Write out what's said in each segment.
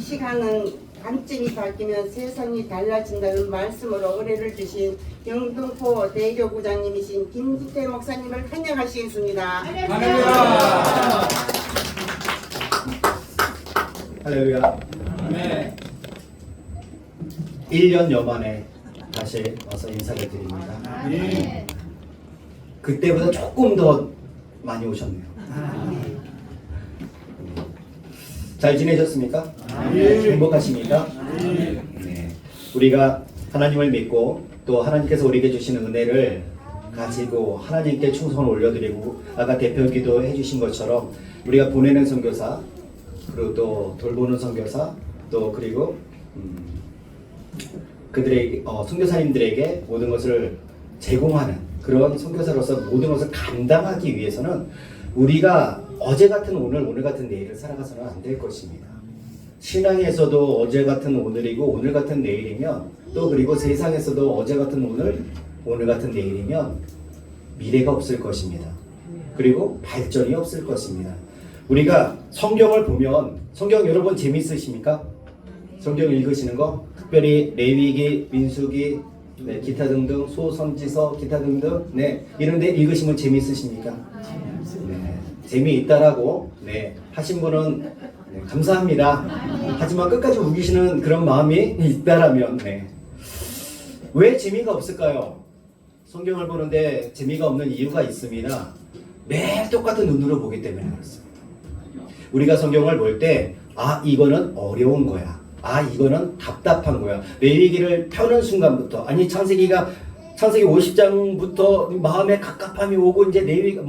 시간은 관점이 바뀌면 세상이 달라진다는 말씀으로 은혜를 주신 영등포 대교구장님이신 김기태 목사님을 환영하시겠습니다. 할렐루야. 할렐루야. 네. 1년여 만에 다시 와서 인사를 드립니다. 네. 그때보다 조금 더 많이 오셨네요. 잘 지내셨습니까? 네. 행복하십니까? 네. 우리가 하나님을 믿고 또 하나님께서 우리에게 주시는 은혜를 가지고 하나님께 충성을 올려드리고 아까 대표기도 해주신 것처럼 우리가 보내는 선교사 그리고 또 돌보는 선교사 또 그리고 그들에게 선교사님들에게 모든 것을 제공하는 그런 선교사로서 모든 것을 감당하기 위해서는 우리가 어제 같은 오늘, 오늘 같은 내일을 살아가서는 안 될 것입니다. 신앙에서도 어제 같은 오늘이고 오늘 같은 내일이면 또 그리고 세상에서도 어제 같은 오늘, 오늘 같은 내일이면 미래가 없을 것입니다. 그리고 발전이 없을 것입니다. 우리가 성경을 보면 성경 여러분 재밌으십니까? 성경 읽으시는 거? 특별히 레위기, 민수기, 네, 기타 등등 소선지서 기타 등등 네 이런 데 읽으시면 재밌으십니까? 네, 재미있다라고 네, 하신 분은 네, 감사합니다. 하지만 끝까지 우기시는 그런 마음이 있다라면 네. 왜 재미가 없을까요? 성경을 보는데 재미가 없는 이유가 있습니다. 매일 똑같은 눈으로 보기 때문에 그렇습니다. 우리가 성경을 볼 때 아 이거는 어려운 거야. 아 이거는 답답한 거야. 레위기를 펴는 순간부터 아니 창세기 50장부터 마음에 갑갑함이 오고 이제 레위가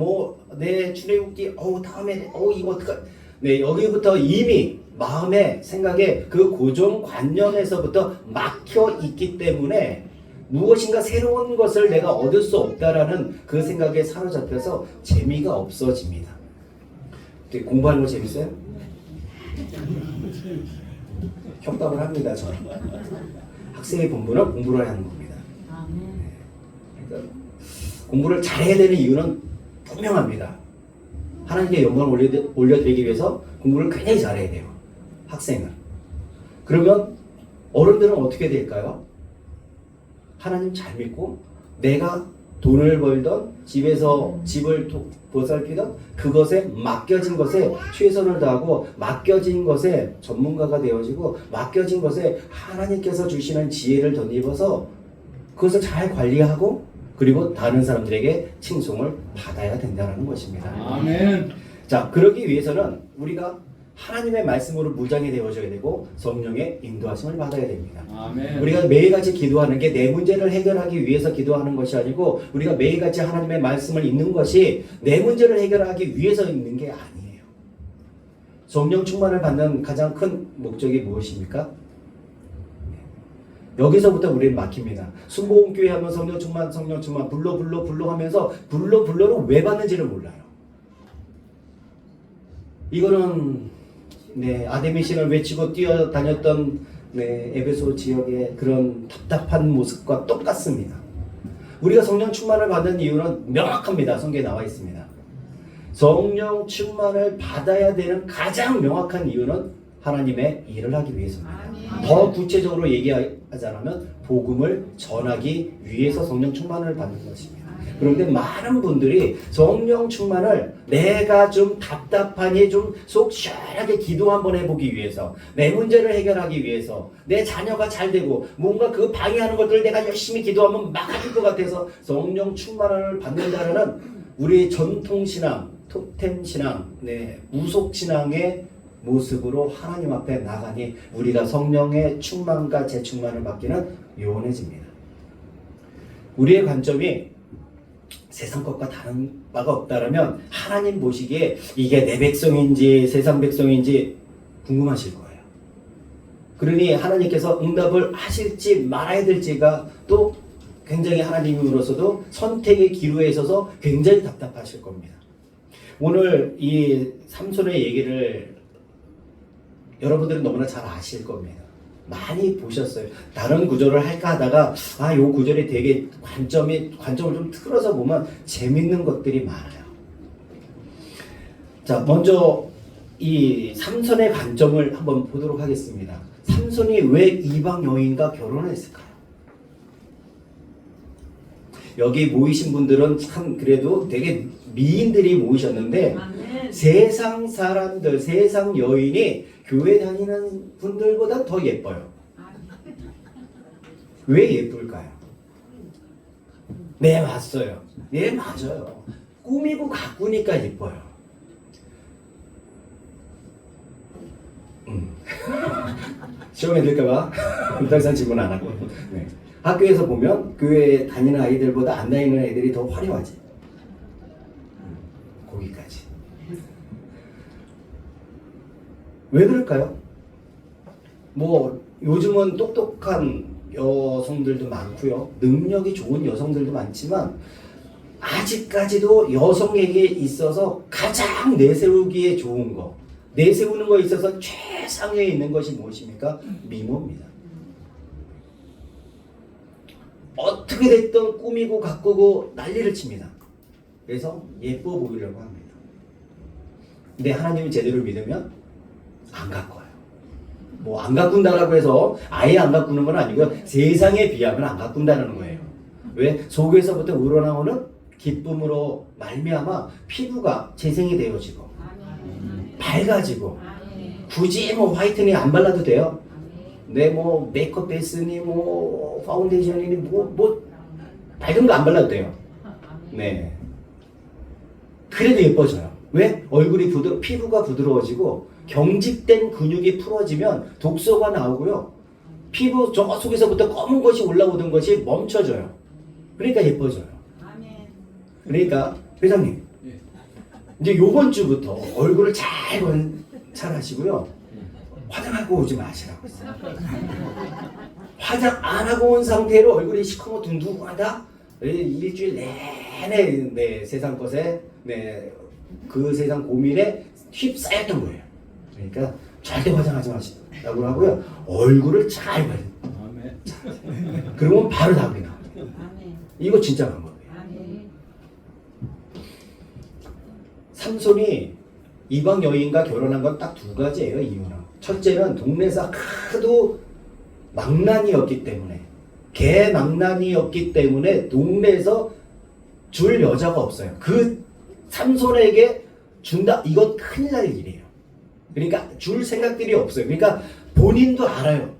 내 출애굽기 다음에 이거 어떡하 네 여기부터 이미 마음의 생각에 그 고정관념에서부터 막혀 있기 때문에 무엇인가 새로운 것을 내가 얻을 수 없다라는 그 생각에 사로잡혀서 재미가 없어집니다. 공부하는 거 재밌어요? 협답을 합니다. 저는 학생의 본분은 공부를 하는 겁니다. 그러니까 공부를 잘해야 되는 이유는 분명합니다. 하나님께 영광을 올려드리기 위해서 공부를 굉장히 잘해야 돼요. 학생은. 그러면 어른들은 어떻게 될까요? 하나님 잘 믿고 내가 돈을 벌던 집에서 집을 보살피던 그것에 맡겨진 것에 최선을 다하고 맡겨진 것에 전문가가 되어지고 맡겨진 것에 하나님께서 주시는 지혜를 덧입어서 그것을 잘 관리하고 그리고 다른 사람들에게 칭송을 받아야 된다는 것입니다. 아멘. 자, 그러기 위해서는 우리가 하나님의 말씀으로 무장이 되어져야 되고 성령의 인도하심을 받아야 됩니다. 아멘. 우리가 매일같이 기도하는 게 내 문제를 해결하기 위해서 기도하는 것이 아니고 우리가 매일같이 하나님의 말씀을 읽는 것이 내 문제를 해결하기 위해서 읽는 게 아니에요. 성령 충만을 받는 가장 큰 목적이 무엇입니까? 여기서부터 우리는 막힙니다. 순복음교회 하면 성령 충만 불러 하면서 불러를 왜 받는지를 몰라요. 이거는 아데미신을 외치고 뛰어다녔던 에베소 지역의 그런 답답한 모습과 똑같습니다. 우리가 성령 충만을 받는 이유는 명확합니다. 성경에 나와 있습니다. 성령 충만을 받아야 되는 가장 명확한 이유는 하나님의 일을 하기 위해서입니다. 더 구체적으로 얘기하자면 복음을 전하기 위해서 성령 충만을 받는 것입니다. 그런데 많은 분들이 성령 충만을 내가 좀 답답하니 좀 속 시원하게 기도 한번 해보기 위해서 내 문제를 해결하기 위해서 내 자녀가 잘 되고 뭔가 그 방해하는 것들을 내가 열심히 기도하면 막아줄 것 같아서 성령 충만을 받는다는 우리 전통신앙, 토템신앙, 우속신앙의 모습으로 하나님 앞에 나가니 우리가 성령의 충만과 재충만을 받기는 요원해집니다. 우리의 관점이 세상 것과 다른 바가 없다라면 하나님 보시기에 이게 내 백성인지 세상 백성인지 궁금하실 거예요. 그러니 하나님께서 응답을 하실지 말아야 될지가 또 굉장히 하나님으로서도 선택의 기로에 있어서 굉장히 답답하실 겁니다. 오늘 이 삼손의 얘기를 여러분들은 너무나 잘 아실 겁니다. 많이 보셨어요. 다른 구절을 할까 하다가 요 구절이 되게 관점을 좀 틀어서 보면 재밌는 것들이 많아요. 자, 먼저 이 삼손의 관점을 한번 보도록 하겠습니다. 삼손이 왜 이방 여인과 결혼을 했을까요? 여기 모이신 분들은 참 그래도 되게 미인들이 모이셨는데 세상 사람들, 세상 여인이 교회 다니는 분들보다 더 예뻐요. 왜 예쁠까요? 네, 맞어요. 네, 맞아요. 꾸미고 가꾸니까 예뻐요. 시험에 들까봐 더 이상 질문 안 하고. 네. 학교에서 보면 교회에 다니는 아이들보다 안 다니는 애들이 더 화려하지. 거기까지. 왜 그럴까요? 뭐 요즘은 똑똑한 여성들도 많고요. 능력이 좋은 여성들도 많지만 아직까지도 여성에게 있어서 가장 내세우기에 좋은 거, 내세우는 거에 있어서 최상위에 있는 것이 무엇입니까? 미모입니다. 어떻게 됐든 꾸미고 가꾸고 난리를 칩니다. 그래서 예뻐 보이려고 합니다. 근데 하나님을 제대로 믿으면 안 가꿔요. 뭐 안 가꾼다라고 해서 아예 안 가꾸는 건 아니고요. 세상에 비하면 안 가꾼다는 거예요. 왜? 속에서부터 우러나오는 기쁨으로 말미암아 피부가 재생이 되어지고 밝아지고 굳이 뭐 화이트닝 안 발라도 돼요. 네, 뭐 메이크업 베이스니 뭐 파운데이션이니 뭐 밝은 거 안 발라도 돼요. 네. 그래도 예뻐져요. 왜? 얼굴이 피부가 부드러워지고 경직된 근육이 풀어지면 독소가 나오고요. 피부 저 속에서부터 검은 것이 올라오던 것이 멈춰져요. 그러니까 예뻐져요. 그러니까 회장님, 이제 요번 주부터 얼굴을 잘 관찰하시고요. 화장하고 오지 마시라고. 화장 안 하고 온 상태로 얼굴이 시커멓 둥둥하다? 일주일 내내 네, 세상 것에 네, 그 세상 고민에 휩싸였던 거예요. 그러니까 절대 화장하지 마시라고 하고요. 얼굴을 잘 봐요. 그러면 바로 답이 나와요. 이거 진짜 방법이에요. 삼손이 이방 여인과 결혼한 건 딱 두 가지예요. 이유는 첫째는 동네에서 하도 망난이었기 때문에 개망난이었기 때문에 동네에서 줄 여자가 없어요. 그 삼손에게 준다 이건 큰일 날 일이에요. 그러니까 줄 생각들이 없어요. 그러니까 본인도 알아요.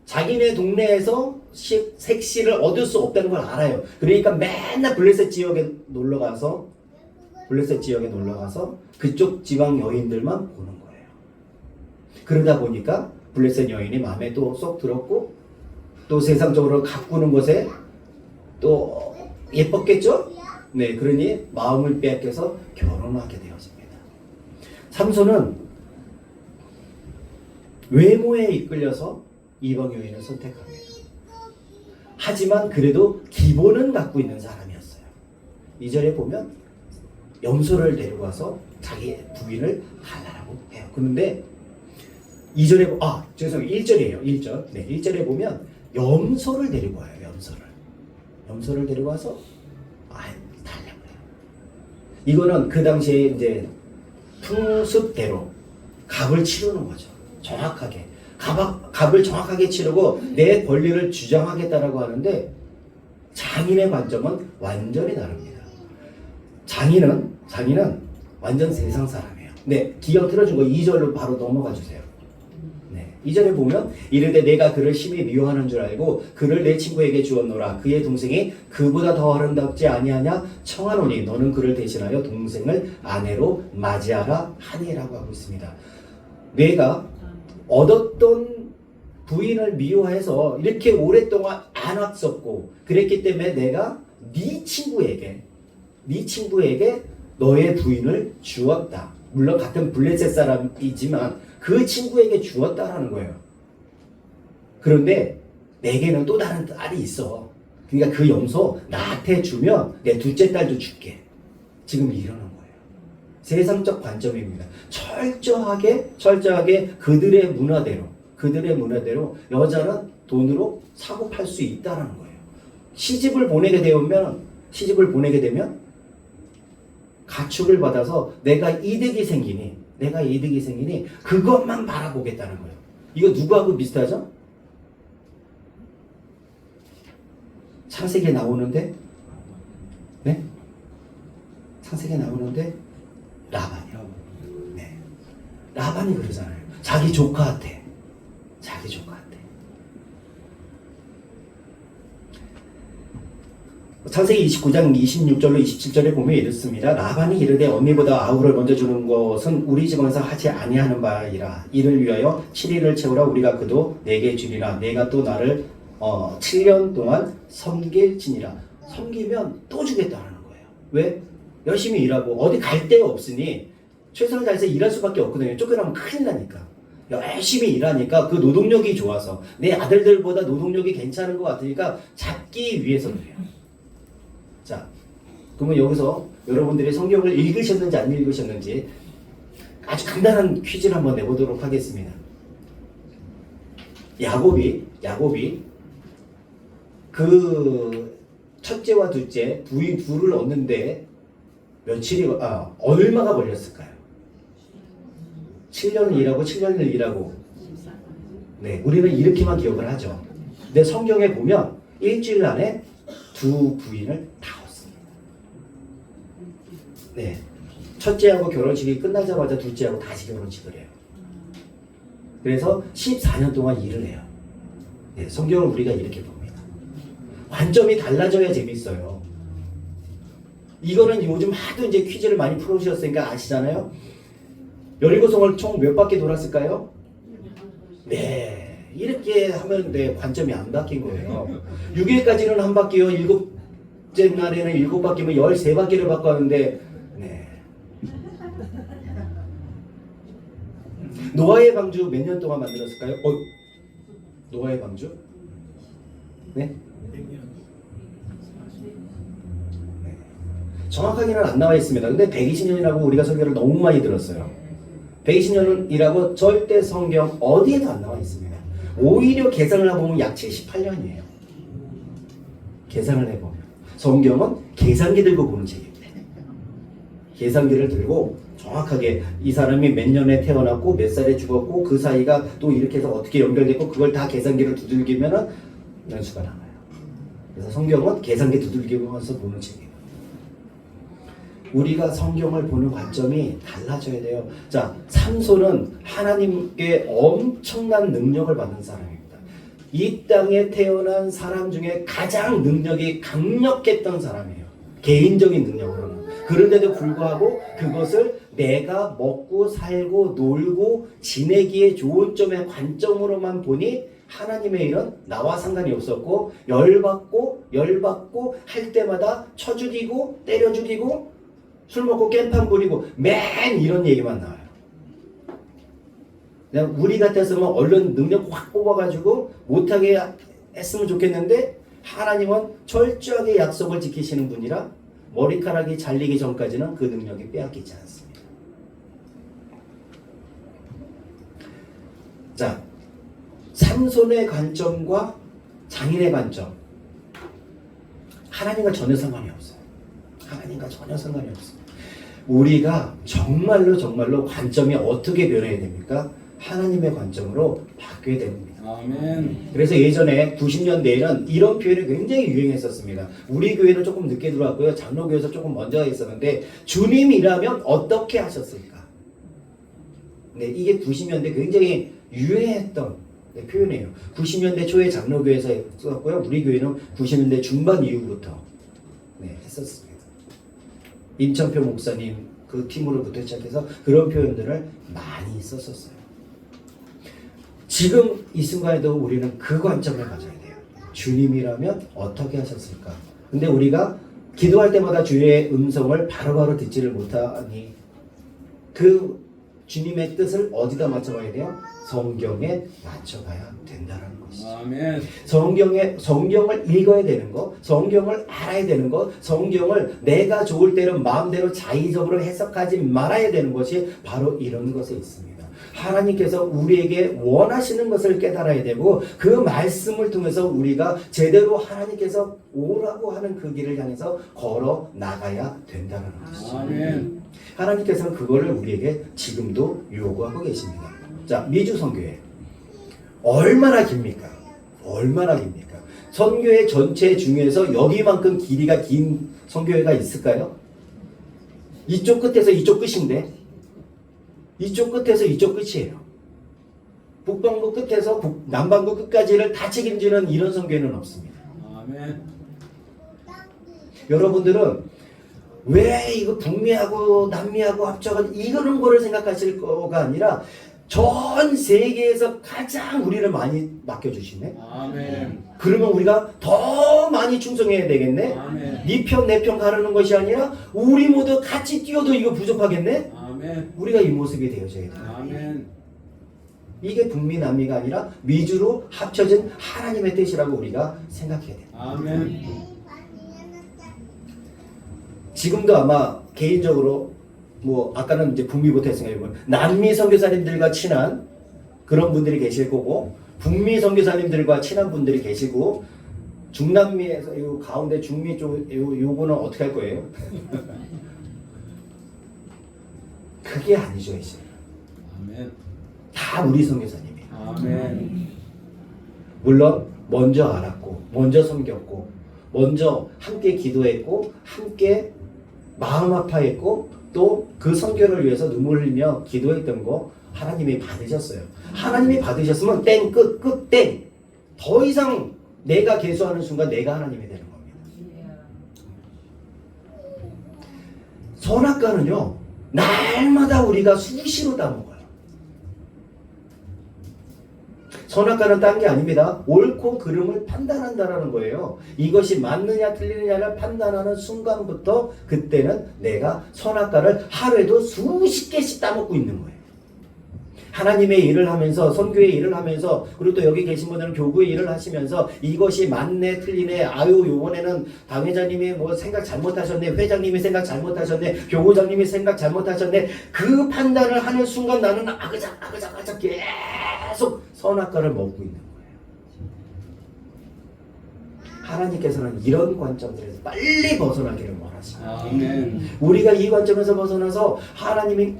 자기네 동네에서 색시를 얻을 수 없다는 걸 알아요. 그러니까 맨날 블레셋 지역에 놀러 가서 그쪽 지방 여인들만 보는 거예요. 그러다 보니까 블레셋 여인이 마음에 또 쏙 들었고 또 세상적으로 가꾸는 것에 또 예뻤겠죠? 네, 그러니 마음을 빼앗겨서 결혼하게 되어집니다. 삼손은 외모에 이끌려서 이방 여인을 선택합니다. 하지만 그래도 기본은 갖고 있는 사람이었어요. 2절에 보면 염소를 데려가서 자기 부인을 달라고 해요. 그런데 2절에 1절이에요. 1절. 네, 1절에 보면 염소를 데리고 와요. 염소를 데리고 와서 달라고 해요. 이거는 그 당시에 이제 풍습대로 값을 치르는 거죠. 정확하게. 값을 정확하게 치르고 내 권리를 주장하겠다라고 하는데 장인의 관점은 완전히 다릅니다. 장인은 완전 세상 사람이에요. 네, 기억 틀어준 거 2절로 바로 넘어가 주세요. 네, 2절에 보면 이르되 내가 그를 심히 미워하는 줄 알고 그를 내 친구에게 주었노라. 그의 동생이 그보다 더 아름답지 아니하냐 청하노니 너는 그를 대신하여 동생을 아내로 맞이하라 하니라고 하고 있습니다. 내가 얻었던 부인을 미워해서 이렇게 오랫동안 안 왔었고 그랬기 때문에 내가 네 친구에게 너의 부인을 주었다. 물론 같은 블레셋 사람이지만 그 친구에게 주었다라는 거예요. 그런데 내게는 또 다른 딸이 있어. 그러니까 그 염소 나한테 주면 내 둘째 딸도 줄게. 지금 이러는 거예요. 세상적 관점입니다. 철저하게 그들의 문화대로 여자는 돈으로 사고 팔 수 있다는 거예요. 시집을 보내게 되면 가축을 받아서 내가 이득이 생기니 내가 이득이 생기니 그것만 바라보겠다는 거예요. 이거 누구하고 비슷하죠? 창세기에 나오는데, 네? 창세기에 나오는데 라반이요. 네. 라반이 그러잖아요. 자기 조카한테. 자기 조카한테. 창세기 29장 26절로 27절에 보면 이렇습니다. 라반이 이르되 언니보다 아우를 먼저 주는 것은 우리 집안에서 하지 아니하는 바이라. 이를 위하여 7일을 채우라. 우리가 그도 내게 주리라. 내가 또 나를 7년 동안 섬길지니라. 섬기면 또 주겠다는 거예요. 왜? 열심히 일하고 어디 갈 데가 없으니 최선을 다해서 일할 수밖에 없거든요. 쫓겨나면 큰일 나니까. 열심히 일하니까 그 노동력이 좋아서 내 아들들보다 노동력이 괜찮은 것 같으니까 잡기 위해서 그래요. 자, 그러면 여기서 여러분들이 성경을 읽으셨는지 안 읽으셨는지 아주 간단한 퀴즈를 한번 내보도록 하겠습니다. 야곱이 그 첫째와 둘째 부인 둘을 얻는데 얼마가 걸렸을까요? 7년을 일하고 7년을 일하고. 네, 우리는 이렇게만 기억을 하죠. 근데 성경에 보면 일주일 안에 두 부인을 다 얻습니다. 네, 첫째하고 결혼식이 끝나자마자 둘째하고 다시 결혼식을 해요. 그래서 14년 동안 일을 해요. 네, 성경을 우리가 이렇게 봅니다. 관점이 달라져야 재밌어요. 이거는 요즘 하도 이제 퀴즈를 많이 풀어주셨으니까 아시잖아요. 17성을 총 몇 바퀴 돌았을까요? 네, 이렇게 하면 관점이 안 바뀐 거예요. 6일까지는 한 바퀴요. 7째 날에는 7바퀴면 13바퀴를 바꿨는데, 네. 노아의 방주 몇 년 동안 만들었을까요? 노아의 방주? 네? 정확하게는 안 나와 있습니다. 근데 120년이라고 우리가 설교를 너무 많이 들었어요. 120년이라고 절대 성경 어디에도 안 나와 있습니다. 오히려 계산을 해보면 약 78년이에요. 계산을 해보면. 성경은 계산기 들고 보는 책입니다. 계산기를 들고 정확하게 이 사람이 몇 년에 태어났고 몇 살에 죽었고 그 사이가 또 이렇게 해서 어떻게 연결됐고 그걸 다 계산기를 두들기면은 연수가 나와요. 그래서 성경은 계산기 두들기면서 보는 책이에요. 우리가 성경을 보는 관점이 달라져야 돼요. 자, 삼손은 하나님께 엄청난 능력을 받은 사람입니다. 이 땅에 태어난 사람 중에 가장 능력이 강력했던 사람이에요. 개인적인 능력으로는. 그런데도 불구하고 그것을 내가 먹고 살고 놀고 지내기에 좋은 점의 관점으로만 보니 하나님의 일은 나와 상관이 없었고 열받고 할 때마다 쳐 죽이고 때려 죽이고 술 먹고 깽판 부리고 맨 이런 얘기만 나와요. 그냥 우리 같았으면 얼른 능력 확 뽑아가지고 못하게 했으면 좋겠는데 하나님은 철저하게 약속을 지키시는 분이라 머리카락이 잘리기 전까지는 그 능력이 빼앗기지 않습니다. 자, 삼손의 관점과 장인의 관점, 하나님과 전혀 상관이 없어요. 하나님과 전혀 상관이 없어요. 우리가 정말로 관점이 어떻게 변해야 됩니까? 하나님의 관점으로 바뀌어야 됩니다. 아멘. 그래서 예전에 90년대에는 이런 표현이 굉장히 유행했었습니다. 우리 교회는 조금 늦게 들어왔고요. 장로교에서 조금 먼저 있었는데 주님이라면 어떻게 하셨을까? 네, 이게 90년대 굉장히 유행했던 표현이에요. 90년대 초에 장로교에서 썼고요. 우리 교회는 90년대 중반 이후부터 했었습니다. 임창표 목사님 그 팀으로부터 시작해서 그런 표현들을 많이 썼었어요. 지금 이 순간에도 우리는 그 관점을 가져야 돼요. 주님이라면 어떻게 하셨을까? 근데 우리가 기도할 때마다 주의 음성을 바로바로 듣지를 못하니 그 주님의 뜻을 어디다 맞춰봐야 돼요? 성경에 맞춰봐야 된다는 것이죠. 아멘. 성경을 읽어야 되는 거, 성경을 알아야 되는 거, 성경을 내가 좋을 대로 마음대로 자의적으로 해석하지 말아야 되는 것이 바로 이런 것에 있습니다. 하나님께서 우리에게 원하시는 것을 깨달아야 되고 그 말씀을 통해서 우리가 제대로 하나님께서 오라고 하는 그 길을 향해서 걸어 나가야 된다는 것이죠. 아멘. 하나님께서는 그거를 우리에게 지금도 요구하고 계십니다. 자, 미주 선교회 얼마나 깁니까? 얼마나 깁니까? 선교회 전체 중에서 여기만큼 길이가 긴 선교회가 있을까요? 이쪽 끝에서 이쪽 끝인데 이쪽 끝에서 이쪽 끝이에요. 북방부 끝에서 남방부 끝까지를 다 책임지는 이런 선교회는 없습니다. 아멘. 여러분들은 왜 이거 북미하고 남미하고 합쳐가지고 이거는 거를 생각하실 거가 아니라 전 세계에서 가장 우리를 많이 맡겨주시네. 아멘. 그러면 우리가 더 많이 충성해야 되겠네. 아멘. 네 편 내 편 가르는 것이 아니라 우리 모두 같이 뛰어도 이거 부족하겠네. 아멘. 우리가 이 모습이 되어져야 돼. 아멘. 이게 북미 남미가 아니라 미주로 합쳐진 하나님의 뜻이라고 우리가 생각해야 돼. 아멘. 지금도 아마 개인적으로 뭐 아까는 이제 북미부터 했으니까 남미 선교사님들과 친한 그런 분들이 계실 거고 북미 선교사님들과 친한 분들이 계시고 중남미에서 요 가운데 중미 쪽 요거는 어떻게 할 거예요? 그게 아니죠 이제. 아멘. 다 우리 선교사님이에요. 아멘. 물론 먼저 알았고 먼저 섬겼고 먼저 함께 기도했고 함께 마음 아파했고 또 그 선교를 위해서 눈물 흘리며 기도했던 거 하나님이 받으셨어요. 하나님이 받으셨으면 땡 끝 끝 땡. 더 이상 내가 계수하는 순간 내가 하나님이 되는 겁니다. 선악과는요 날마다 우리가 수시로 따먹어요. 선악과는 딴 게 아닙니다. 옳고 그름을 판단한다라는 거예요. 이것이 맞느냐 틀리느냐를 판단하는 순간부터 그때는 내가 선악과를 하루에도 수십 개씩 따먹고 있는 거예요. 하나님의 일을 하면서 선교의 일을 하면서 그리고 또 여기 계신 분들은 교구의 일을 하시면서 이것이 맞네 틀리네 아유 요번에는 당회장님이 뭐 생각 잘못하셨네 회장님이 생각 잘못하셨네 교구장님이 생각 잘못하셨네 그 판단을 하는 순간 나는 아그작 계속 선악과를 먹고 있는 거예요. 하나님께서는 이런 관점들에서 빨리 벗어나기를 원하십니다. 아멘. 우리가 이 관점에서 벗어나서 하나님이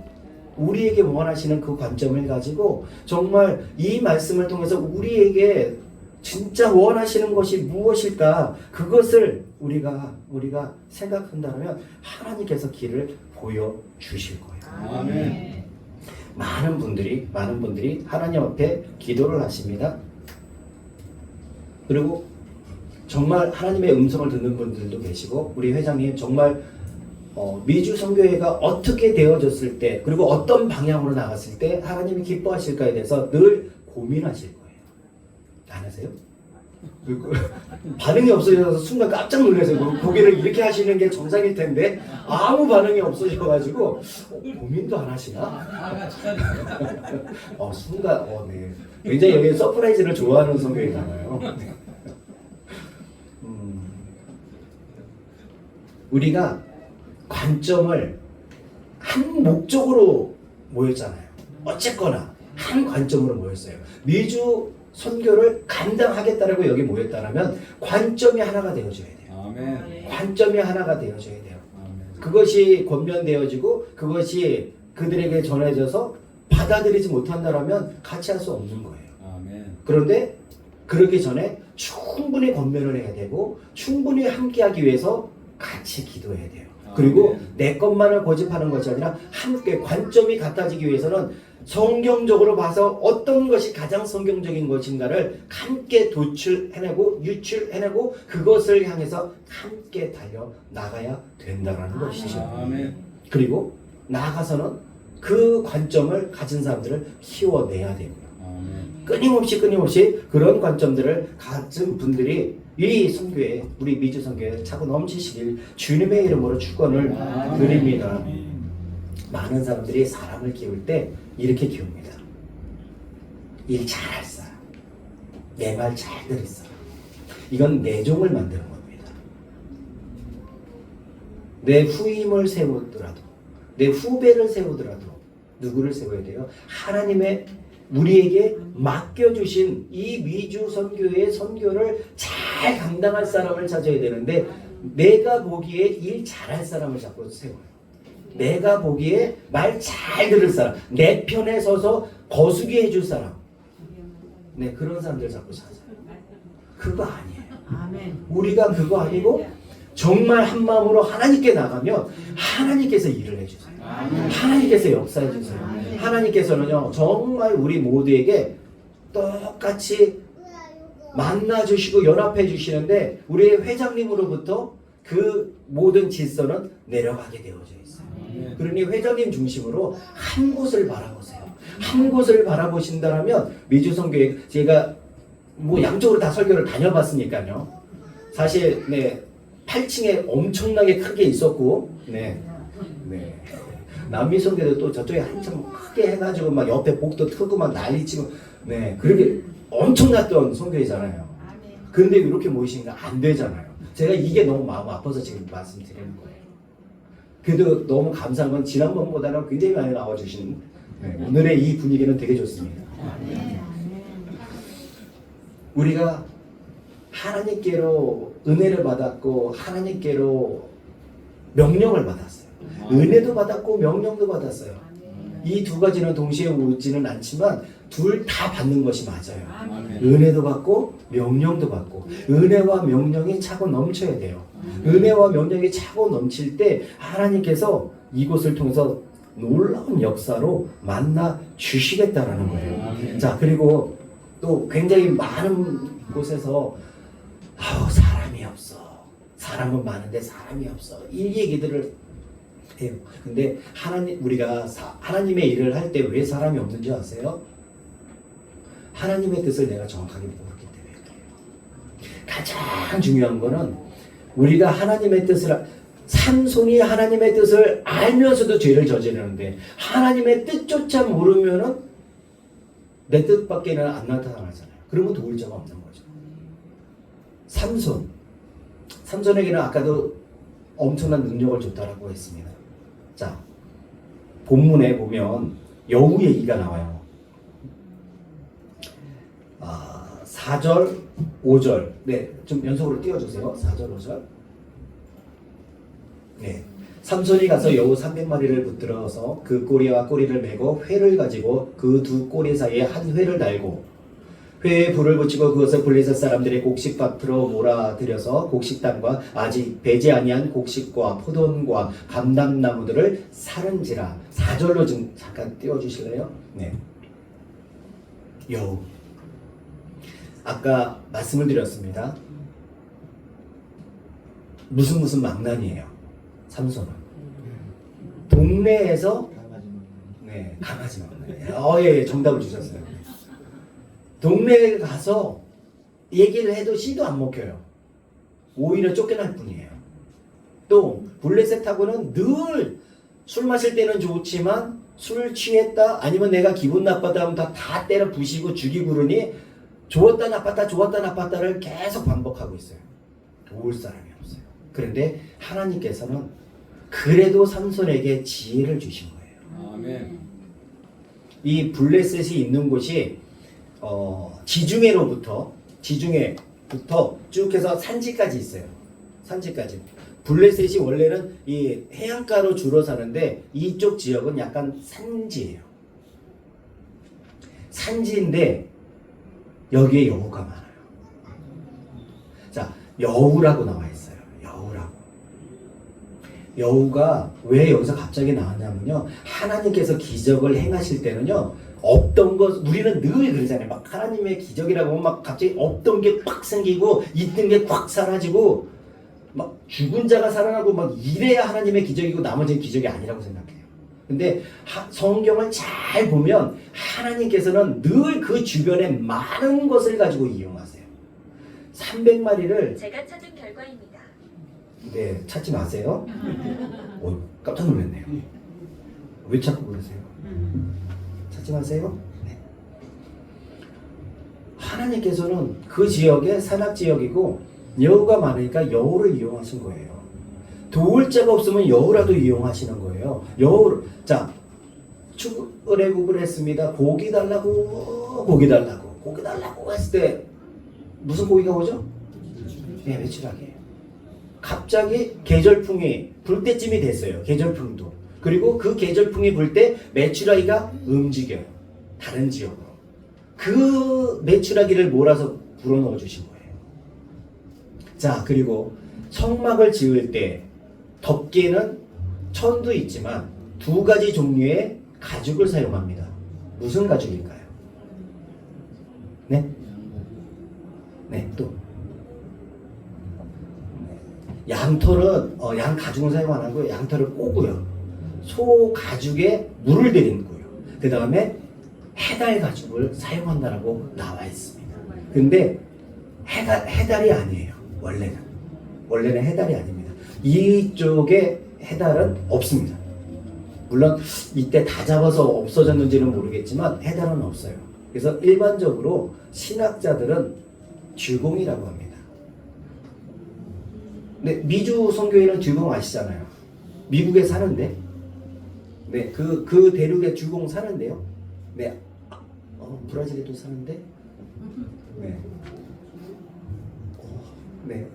우리에게 원하시는 그 관점을 가지고 정말 이 말씀을 통해서 우리에게 진짜 원하시는 것이 무엇일까 그것을 우리가 생각한다면 하나님께서 길을 보여주실 거예요. 아멘. 많은 분들이 하나님 앞에 기도를 하십니다. 그리고 정말 하나님의 음성을 듣는 분들도 계시고 우리 회장님 정말 미주 선교회가 어떻게 되어졌을 때 그리고 어떤 방향으로 나갔을 때 하나님이 기뻐하실까에 대해서 늘 고민하실 거예요. 안 하세요? 반응이 없어져서 순간 깜짝 놀라서 고개를 이렇게 하시는 게 정상일 텐데 아무 반응이 없어져가지고 고민도 안 하시나? 순간 네. 굉장히 여기 서프라이즈를 좋아하는 선교회잖아요. 우리가 관점을 한 목적으로 모였잖아요. 어쨌거나 한 관점으로 모였어요. 미주 선교를 감당하겠다라고 여기 모였다면 관점이 하나가 되어줘야 돼요. 아멘. 관점이 하나가 되어줘야 돼요. 아멘. 그것이 권면되어지고 그것이 그들에게 전해져서 받아들이지 못한다면 같이 할 수 없는 거예요. 아멘. 그런데 그러기 전에 충분히 권면을 해야 되고 충분히 함께하기 위해서 같이 기도해야 돼요. 그리고 내 것만을 고집하는 것이 아니라 함께 관점이 같아지기 위해서는 성경적으로 봐서 어떤 것이 가장 성경적인 것인가를 함께 도출해내고 유출해내고 그것을 향해서 함께 달려 나가야 된다는 것이죠. 아멘. 그리고 나아가서는 그 관점을 가진 사람들을 키워내야 되고요. 아멘. 끊임없이 그런 관점들을 가진 분들이 이 선교회 우리 미주 선교회 차고 넘치시길 주님의 이름으로 축원을 드립니다. 많은 사람들이 사람을 키울 때 이렇게 키웁니다. 일 잘할 사람, 내 말 잘 들을 사람. 이건 내종을 만드는 겁니다. 내 후임을 세우더라도 내 후배를 세우더라도 누구를 세워야 돼요? 하나님의 우리에게 맡겨주신 이 미주 선교의 선교를 잘 감당할 사람을 찾아야 되는데 내가 보기에 일 잘할 사람을 자꾸 세워요. 내가 보기에 말 잘 들을 사람, 내 편에 서서 거수게 해줄 사람, 네, 그런 사람들 자꾸 찾아요. 그거 아니에요. 아멘. 우리가 그거 아니고 정말 한 마음으로 하나님께 나가면 하나님께서 일을 해주세요. 하나님께서 역사해 주세요. 하나님께서는요 정말 우리 모두에게 똑같이 만나주시고 연합해 주시는데 우리의 회장님으로부터 그 모든 질서는 내려가게 되어져 있어요. 그러니 회장님 중심으로 한 곳을 바라보세요. 한 곳을 바라보신다면 미주선교회 제가 뭐 양쪽으로 다 설교를 다녀봤으니까요. 사실 네 8층에 엄청나게 크게 있었고 네. 남미선교도 또 저쪽에 한참 크게 해가지고 막 옆에 복도 트고 막 난리치고 네 그렇게 엄청났던 선교회잖아요. 근데 이렇게 모이시니까 안 되잖아요. 제가 이게 너무 마음 아파서 지금 말씀드리는 거예요. 그래도 너무 감사한 건 지난번보다는 굉장히 많이 나와주신 네, 오늘의 이 분위기는 되게 좋습니다. 우리가 하나님께로 은혜를 받았고 하나님께로 명령을 받았어요. 은혜도 받았고 명령도 받았어요. 이 두 가지는 동시에 오지는 않지만 둘 다 받는 것이 맞아요. 은혜도 받고 명령도 받고 은혜와 명령이 차고 넘쳐야 돼요. 은혜와 명령이 차고 넘칠 때 하나님께서 이곳을 통해서 놀라운 역사로 만나 주시겠다라는 거예요. 자, 그리고 또 굉장히 많은 곳에서 사람이 없어. 사람은 많은데 사람이 없어. 이 얘기들을 해요. 근데 우리가 하나님의 일을 할 때 왜 사람이 없는지 아세요? 하나님의 뜻을 내가 정확하게 모르기 때문에 그래요. 가장 중요한 거는 우리가 하나님의 뜻을 삼손이 하나님의 뜻을 알면서도 죄를 저지르는데 하나님의 뜻조차 모르면은 내 뜻밖에는 안 나타나잖아요. 그러면 도울 자가 없는 거죠. 삼손에게는 아까도 엄청난 능력을 줬다라고 했습니다. 자, 본문에 보면 여우 얘기가 나와요. 4절, 5절. 네, 좀 연속으로 띄워주세요. 4절, 5절. 네. 삼손이 가서 여우 300마리를 붙들어서 그 꼬리와 꼬리를 메고 회를 가지고 그 두 꼬리 사이에 한 회를 달고 회에 불을 붙이고 그것을 블레셋 사람들의 곡식밭으로 몰아들여서 곡식단과 아직 배지 아니한 곡식과 포도원과 감람나무들을 사른지라. 4절로 좀 잠깐 띄워주실래요? 네. 여우. 아까 말씀을 드렸습니다. 무슨 망난이에요. 삼손은 동네에서 네, 강아지 막내. 예, 정답을 주셨어요. 동네에 가서 얘기를 해도 씨도 안 먹혀요. 오히려 쫓겨날 뿐이에요. 또 블레셋하고는 늘 술 마실 때는 좋지만 술 취했다 아니면 내가 기분 나빴다 하면 다 때려 부시고 죽이고 그러니 좋았다 나빴다 좋았다 나빴다를 계속 반복하고 있어요. 도울 사람이 없어요. 그런데 하나님께서는 그래도 삼손에게 지혜를 주신 거예요. 아멘. 이 블레셋이 있는 곳이 지중해부터 쭉 해서 산지까지 있어요. 산지까지. 블레셋이 원래는 이 해안가로 주로 사는데 이쪽 지역은 약간 산지예요. 산지인데 여기에 여우가 많아요. 자, 여우라고 나와 있어요. 여우가 왜 여기서 갑자기 나왔냐면요. 하나님께서 기적을 행하실 때는요. 없던 것, 우리는 늘 그러잖아요. 막 하나님의 기적이라고 하면 막 갑자기 없던 게 팍 생기고 있던 게 꽉 사라지고 막 죽은 자가 살아나고 막 이래야 하나님의 기적이고 나머지는 기적이 아니라고 생각해요. 근데 성경을 잘 보면 하나님께서는 늘 그 주변에 많은 것을 가지고 이용하세요. 300마리를 제가 찾은 결과입니다. 네, 찾지 마세요. 깜짝 놀랐네요. 왜 찾고 그러세요? 찾지 마세요. 네. 하나님께서는 그 지역에 산악지역이고 여우가 많으니까 여우를 이용하신 거예요. 도울 자가 없으면 여우라도 이용하시는 거예요. 자, 의뢰국을 했습니다. 고기 달라고 고기 달라고 고기 달라고 했을 때 무슨 고기가 오죠? 네, 메추라기예요. 갑자기 계절풍이 불 때쯤이 됐어요. 계절풍도. 그리고 그 계절풍이 불 때 메추라기가 움직여요. 다른 지역으로. 그 메추라기를 몰아서 불어넣어 주신 거예요. 자, 그리고 성막을 지을 때 덮개는 천도 있지만 두 가지 종류의 가죽을 사용합니다. 무슨 가죽일까요? 네? 네, 또. 양털은 양 가죽은 사용 안 하고 양털을 꼬고요. 소 가죽에 물을 들이고요. 그 다음에 해달 가죽을 사용한다라고 나와 있습니다. 근데 해달이 아니에요. 원래는 해달이 아닙니다. 이쪽에 해달은 없습니다. 물론 이때 다 잡아서 없어졌는지는 모르겠지만 해달은 없어요. 그래서 일반적으로 신학자들은 듀공이라고 합니다. 네, 미주 선교회는 듀공 아시잖아요. 미국에 사는데, 네, 그 대륙에 듀공 사는데요. 네, 브라질에도 사는데, 네, 네,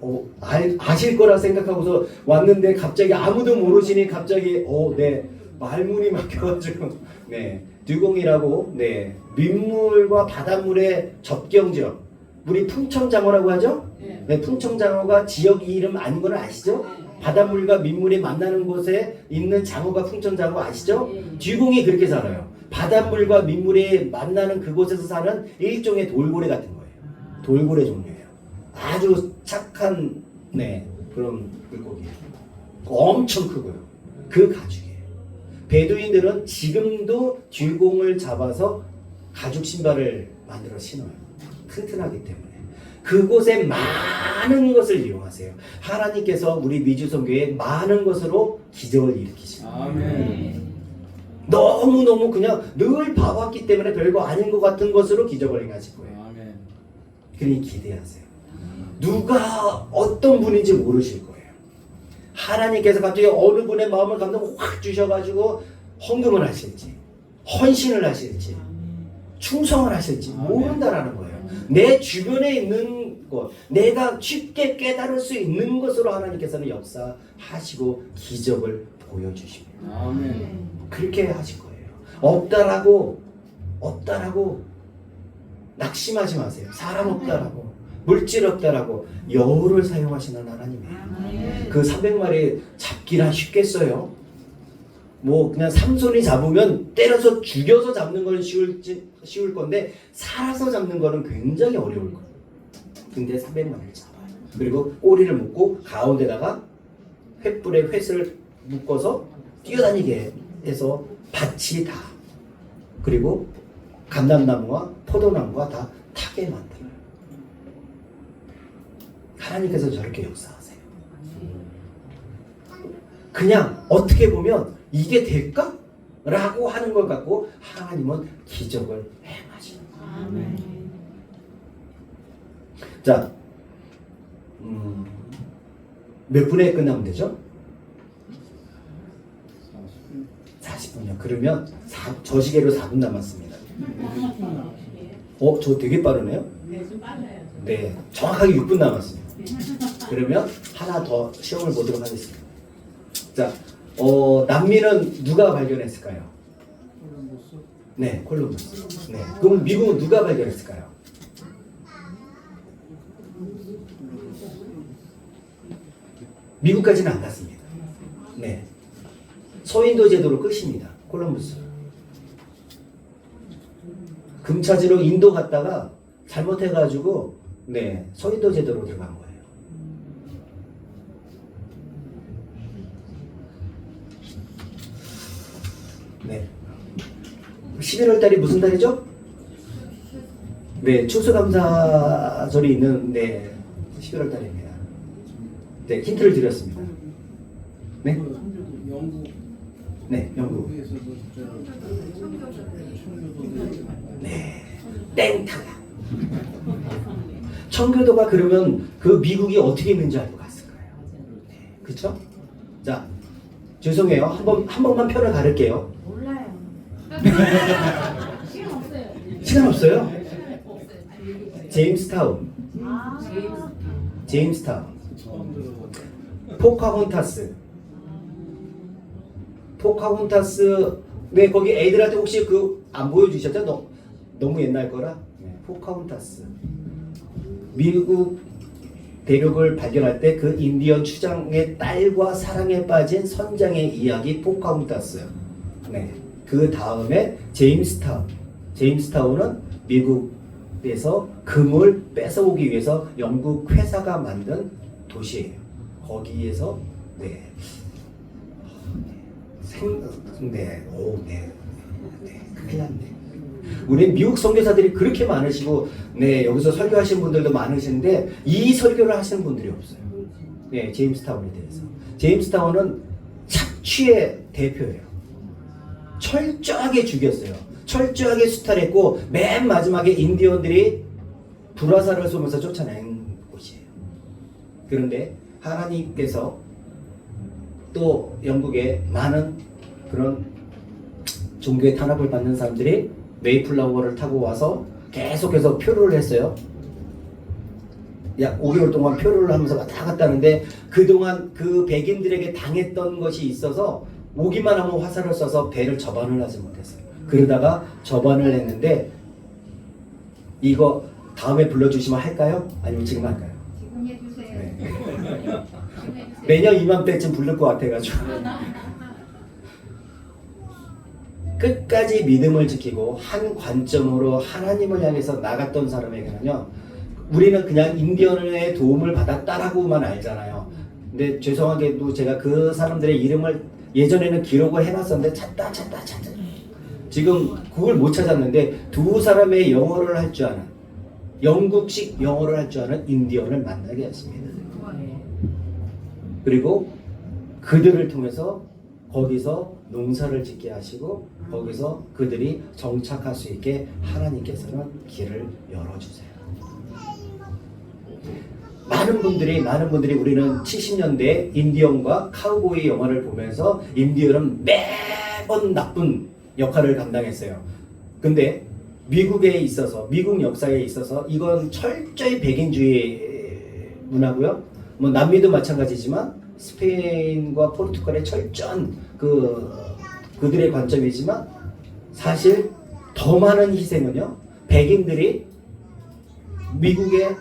아실 거라 생각하고서 왔는데 갑자기 아무도 모르시니 갑자기 네, 말문이 막혀가지고, 네, 듀공이라고, 네, 민물과 바닷물의 접경지역, 우리 풍청장어라고 하죠? 네, 풍청장어가 지역 이름 아닌 건 아시죠? 바닷물과 민물이 만나는 곳에 있는 장어가 풍청장어 아시죠? 듀공이 그렇게 살아요. 바닷물과 민물이 만나는 그곳에서 사는 일종의 돌고래 같은 거예요. 돌고래 종류예요. 아주 착한 네, 그런 물고기예요. 엄청 크고요. 그 가죽이에요. 베두인들은 지금도 듀공을 잡아서 가죽 신발을 만들어 신어요. 튼튼하기 때문에. 그곳에 많은 것을 이용하세요. 하나님께서 우리 미주선교에 많은 것으로 기적을 일으키십니다. 아멘. 너무너무 그냥 늘 봐왔기 때문에 별거 아닌 것 같은 것으로 기적을 행하실 거예요. 아멘. 그러니 기대하세요. 누가 어떤 분인지 모르실 거예요. 하나님께서 갑자기 어느 분의 마음을 감동 확 주셔가지고 헌금을 하실지 헌신을 하실지 충성을 하실지 모른다라는 거예요. 내 주변에 있는 것, 내가 쉽게 깨달을 수 있는 것으로 하나님께서는 역사하시고 기적을 보여주십니다. 아멘. 그렇게 하실 거예요. 없다라고 낙심하지 마세요. 사람 없다라고 물질 없다라고 여우를 사용하시는 하나님이에요. 그 300마리 잡기라 쉽겠어요? 뭐 그냥 삼손이 잡으면 때려서 죽여서 잡는 건 쉬울 건데 살아서 잡는 거는 굉장히 어려울 거예요. 근데 300마리를 잡아요. 그리고 꼬리를 묶고 가운데다가 횃불에 횃을 묶어서 뛰어다니게 해서 밭이 다 그리고 감람나무와 포도나무가 다 타게 만들어요. 하나님께서 저렇게 역사하세요. 그냥 어떻게 보면 이게 될까? 라고 하는 걸 갖고 하나님은 기적을 행하시는 거예요. 자, 몇 분에 끝나면 되죠? 40분이요. 그러면 저 시계로 4분 남았습니다. 저 되게 빠르네요? 네, 좀 빨라요. 네, 정확하게 6분 남았습니다. 그러면 하나 더 시험을 보도록 하겠습니다. 자, 남미는 누가 발견했을까요? 네, 콜럼버스. 네, 그럼 미국은 누가 발견했을까요? 미국까지는 안 갔습니다. 네, 서인도 제도로 끝입니다. 콜럼버스. 금 찾으러 인도 갔다가 잘못해가지고 네, 서인도 제도로 들어간 거예요. 네. 11월 달이 무슨 달이죠? 네, 추수감사절이 있는 네, 11월 달입니다. 네, 힌트를 드렸습니다. 네? 영국. 네, 영국. 영국에서도 네, 땡타다. 청교도가 그러면 그 미국이 어떻게 있는지 알고 갔을까요? 네, 그쵸? 자, 죄송해요. 한 번만 편을 가를게요. 몰라요. 시간 없어요. 시간 없어요? 없어요. 제임스타운. 제임스타운. 처음 들어보네. 포카혼타스. 네, 거기 애들한테 혹시 그 안 보여주셨죠? 너무 옛날 거라. 네, 포카혼타스. 미국 대륙을 발견할 때 그 인디언 추장의 딸과 사랑에 빠진 선장의 이야기 포카혼타스. 네. 그 다음에 제임스타운. 제임스타운은 미국에서 금을 뺏어오기 위해서 영국 회사가 만든 도시예요. 거기에서 네. 큰일 났네. 우리 미국 선교사들이 그렇게 많으시고, 네, 여기서 설교하시는 분들도 많으신데, 이 설교를 하시는 분들이 없어요. 네, 제임스타운에 대해서. 제임스타운은 착취의 대표예요. 철저하게 죽였어요. 철저하게 수탈했고, 맨 마지막에 인디언들이 불화살을 쏘면서 쫓아낸 곳이에요. 그런데 하나님께서 또 영국에 많은 그런 종교의 탄압을 받는 사람들이 메이플라워를 타고 와서 계속해서 표류를 했어요. 약 5개월 동안 표류를 하면서 왔다 갔다 하는데 그동안 그 백인들에게 당했던 것이 있어서 오기만 하면 화살을 쏴서 배를 접안을 하지 못했어요. 그러다가 접안을 했는데 이거 다음에 불러주시면 할까요? 아니면 지금 할까요? 지금 해주세요. 네. 지금 해주세요. 매년 이맘때쯤 부를 것 같아가지고 끝까지 믿음을 지키고 한 관점으로 하나님을 향해서 나갔던 사람에게는요, 우리는 그냥 인디언의 도움을 받았다라고만 알잖아요. 근데 죄송하게도 제가 그 사람들의 이름을 예전에는 기록을 해놨었는데 찾다 지금 그걸 못 찾았는데 두 사람의 영어를 할 줄 아는, 영국식 영어를 할 줄 아는 인디언을 만나게 했습니다. 그리고 그들을 통해서 거기서 농사를 짓게 하시고 거기서 그들이 정착할 수 있게 하나님께서는 길을 열어주세요. 많은 분들이 우리는 70년대 인디언과 카우보이 영화를 보면서 인디언은 매번 나쁜 역할을 감당했어요. 근데 미국에 있어서, 미국 역사에 있어서 이건 철저히 백인주의 문화고요. 뭐 남미도 마찬가지지만 스페인과 포르투갈의 철저한 그들의 관점이지만 사실 더 많은 희생은요, 백인들이 미국의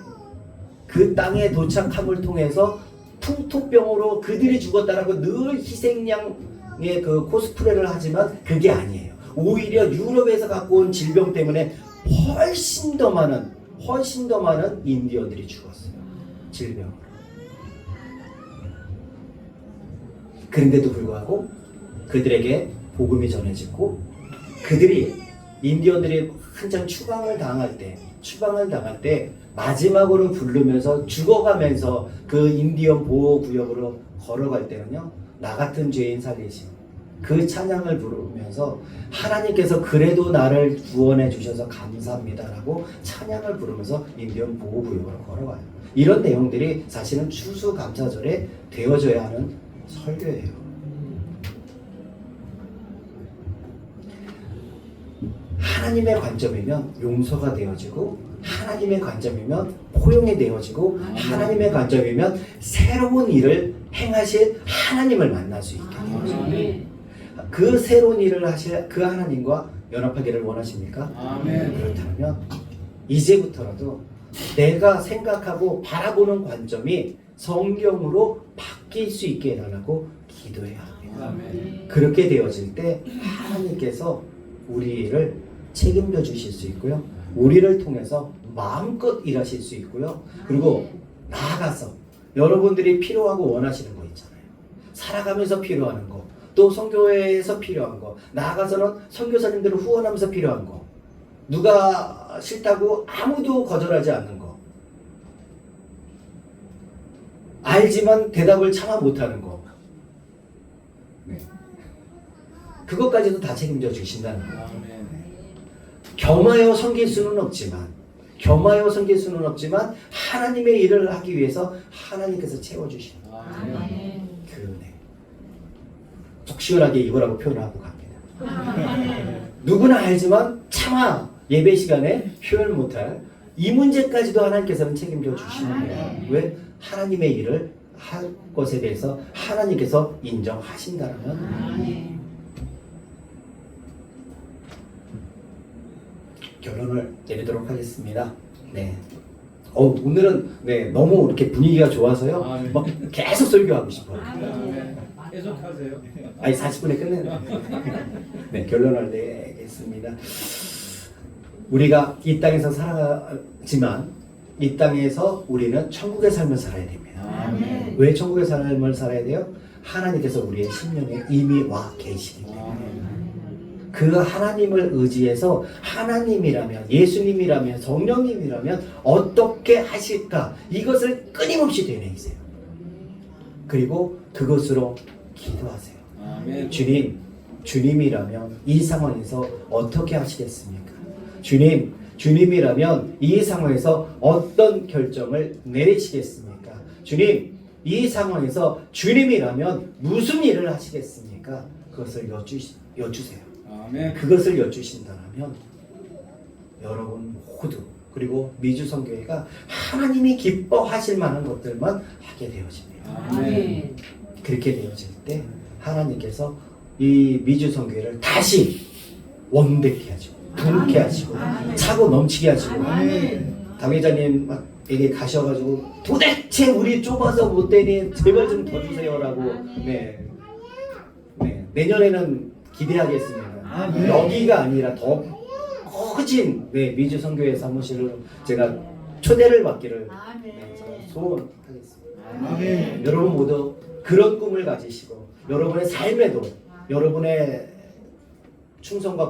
그 땅에 도착함을 통해서 풍토병으로 그들이 죽었다라고 늘 희생양의 그 코스프레를 하지만 그게 아니에요. 오히려 유럽에서 갖고 온 질병 때문에 훨씬 더 많은 인디언들이 죽었어요. 질병으로. 그런데도 불구하고 그들에게 복음이 전해지고 그들이 인디언들이 한창 추방을 당할 때 마지막으로 부르면서 죽어가면서 그 인디언 보호구역으로 걸어갈 때는요, 나 같은 죄인 살리심 그 찬양을 부르면서 하나님께서 그래도 나를 구원해 주셔서 감사합니다라고 찬양을 부르면서 인디언 보호구역으로 걸어가요. 이런 내용들이 사실은 추수감사절에 되어져야 하는 설교예요. 하나님의 관점이면 용서가 되어지고, 하나님의 관점이면 포용이 되어지고, 하나님의 관점이면 새로운 일을 행하실 하나님을 만날 수 있게 되어져요. 그 새로운 일을 하실 그 하나님과 연합하기를 원하십니까? 아멘. 그렇다면 이제부터라도 내가 생각하고 바라보는 관점이 성경으로 바뀔 수 있게 해달라고 기도해야 합니다. 아멘. 그렇게 되어질 때 하나님께서 우리를 책임져 주실 수 있고요, 우리를 통해서 마음껏 일하실 수 있고요, 그리고 나아가서 여러분들이 필요하고 원하시는 거 있잖아요. 살아가면서 필요한 거, 또 선교회에서 필요한 거, 나아가서는 선교사님들을 후원하면서 필요한 거, 누가 싫다고 아무도 거절하지 않는 거, 알지만 대답을 차마 못하는 거, 그것까지도 다 책임져 주신다는 거예요. 아멘. 겸하여 섬길 수는 없지만 하나님의 일을 하기 위해서 하나님께서 채워주시는 아멘. 그 은혜. 속 시원하게 이거라고 표현하고 갑니다. 누구나 알지만 차마 예배 시간에 표현 못할 이 문제까지도 하나님께서는 책임져 주시는 거예요. 왜? 하나님의 일을 할 것에 대해서 하나님께서 인정하신다면 결론을 내리도록 하겠습니다. 네. 오늘은 너무 이렇게 분위기가 좋아서요. 아, 네. 막 계속 설교하고 싶어요. 계속하세요. 아니 40분에 끝내는. 네, 결론을 내겠습니다. 우리가 이 땅에서 살아지만 이 땅에서 우리는 천국의 삶을 살아야 됩니다. 왜 천국의 삶을 살아야 돼요? 하나님께서 우리의 심령에 이미 와 계시기 때문에. 그 하나님을 의지해서 하나님이라면, 예수님이라면, 성령님이라면 어떻게 하실까? 이것을 끊임없이 되뇌이세요. 그리고 그것으로 기도하세요. 아멘. 주님이라면 이 상황에서 어떻게 하시겠습니까? 주님이라면 이 상황에서 어떤 결정을 내리시겠습니까? 주님, 이 상황에서 주님이라면 무슨 일을 하시겠습니까? 그것을 여쭈세요. 아멘. 그것을 여쭈신다면 여러분 모두 그리고 미주성교회가 하나님이 기뻐하실 만한 것들만 하게 되어집니다. 아멘. 그렇게 되어질 때 하나님께서 이 미주성교회를 다시 원대케 하시고 돈케 하시고 차고 넘치게 하시고 당회자님에게 가셔가지고 도대체 우리 좁아서 못 되니 제발 좀 더 주세요라고 내년에는 기대하겠습니다. 여기가 아니라 더 커진 미주성교회 사무실로 제가 초대를 받기를 제가 소원하겠습니다. 여러분 모두 그런 꿈을 가지시고 여러분의 삶에도 여러분의 충성과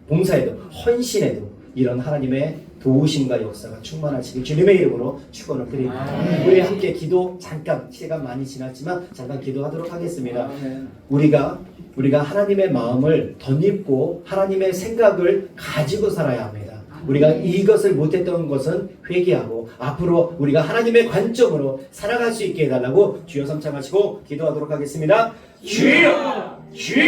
봉사에도 헌신에도 이런 하나님의 도우심과 역사가 충만하시길 주님의 이름으로 축원을 드립니다. 우리 함께 기도 잠깐 시간 많이 지났지만 잠깐 기도하도록 하겠습니다. 아멘. 우리가 하나님의 마음을 덧입고 하나님의 생각을 가지고 살아야 합니다. 우리가 이것을 못했던 것은 회개하고 앞으로 우리가 하나님의 관점으로 살아갈 수 있게 해달라고 주여 삼창하시고 기도하도록 하겠습니다. 주여! 주여!